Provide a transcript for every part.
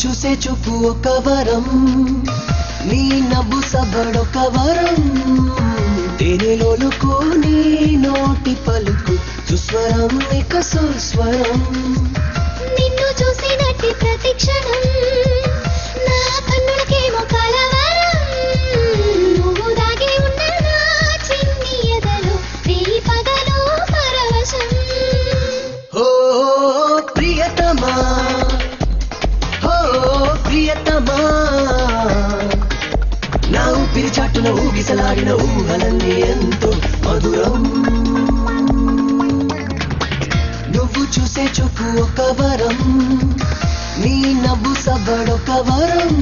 చూసే చూపు ఒక వరం, నీ నవ్వు సబడొక వరం, తేనెలోలుకు నీ నోటి పలుకు సుస్వరం ఇక సుస్వరం. నిన్ను చూసినట్టి ప్రతి క్షణం నా కన్నులకేమో కలవరం, నువ్వు దాగి ఉన్న నా చిన్ని ఎదలో రేయి పగలు పరవశం. ఓ ప్రియతమా, ఓ ప్రియతమా, నా ఊపిరి చాటున ఊగిసలాడిన ఊహలన్నీ ఎంతో మధురం. నువ్వు చూసే చూపు ఒక వరం, నీ నవ్వు సబడొక వరం,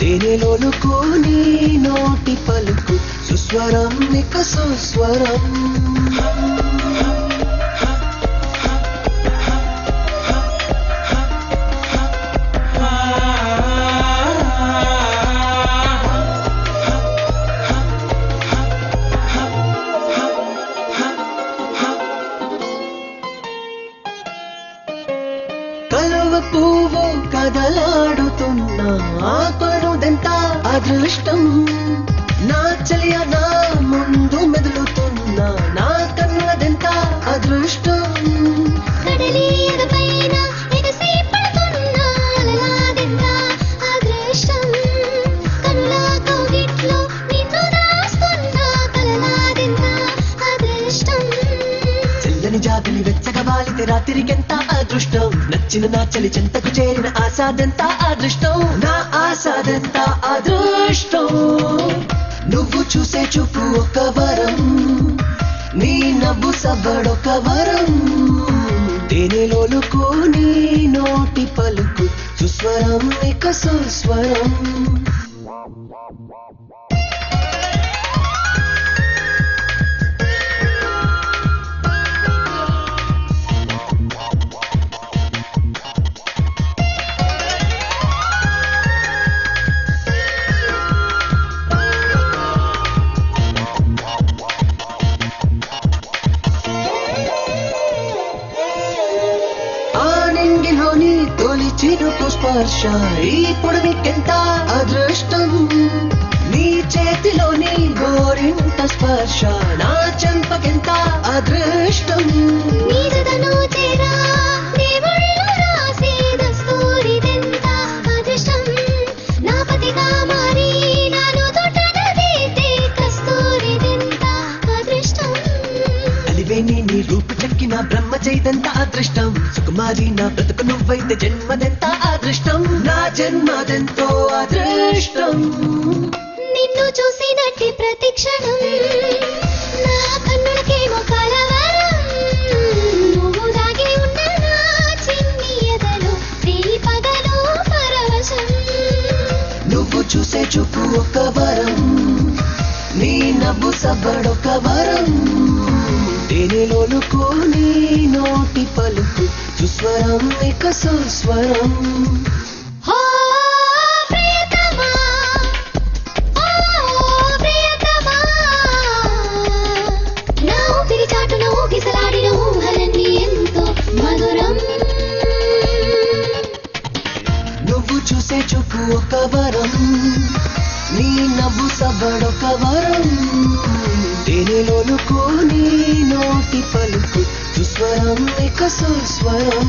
తేనెలోలుకు నీ నోటి పలుకు సుస్వరం ఇక సుస్వరం. కలువ పువ్వు కదలాడుతున్న ఆపరుదెంత అదృష్టం, నా చలియ నా ముందు మెదులుతున్న నా కన్నులదెంత అదృష్టం. కడలి ఎదపైన ఎగసి పడుతున్న అలలాదెంత అదృష్టం, కనుల కౌగిట్లో నిన్ను దాస్తున్న కలలాదెంత అదృష్టం. చల్లని జాబిలి వెచ్చగా వాలితే రాత్రికెంత అదృష్టం, నచ్చిన నా చలి చెంతకు చేరిన ఆసాదెంత అదృష్టం, నా ఆసాదెంత అదృష్టం. నువ్వు చూసే చూపు ఒక వరం, నీ నవ్వు సబడొక వరం, తేనెలోలుకు నీ నోటి పలుకు సుస్వరం ఇక సుస్వరం. ఆనింగిలోని తొలి చిరుకు స్పర్శ ఈ పొడవికెంత అదృష్టం, నీ చేతిలోని గోరింట స్పర్శ నా చెంపకెంత అదృష్టం. నీ జతను చేరా దేవుళ్ళు రాసే దస్తూరిదెంత అదృష్టం, నా పతిగా మారి నాను తొట్టనదైతే కస్తూరిదెంత అదృష్టం. అలివేని నీ రూపు చెక్కిన బ్రహ్మ చైతంత అదృష్టం, సుకుమారి నా బ్రతుకు నువ్వైతే జన్మదెంత అదృష్టం, నా జన్మదెంతో అదృష్టం. నిన్ను చూసినట్టి ప్రతి క్షణం నా కన్నులకేమో కలవరం, నువ్వు దాగి ఉన్న నా చిన్ని ఎదలో రేయి పగలు పరవశం. నువ్వు చూసే చూపు ఒక వరం, నీ నవ్వు సబడొక వరం, తేనెలోలుకు నీ నోటి పలుకు సుస్వరం ఇక సుస్వరం. ఓ ప్రియతమా, ఓ ప్రియతమా, నా ఊపిరి చాటున ఊగిసలాడిన ఊహలన్నీ ఎంతో మధురం. నువ్వు చూసే చూపు ఒక వరం, నీ నవ్వు సబడొక వరం, తేనెలోలుకు నీ నోటి పలుకు సుస్వరం ఇక సుస్వరం.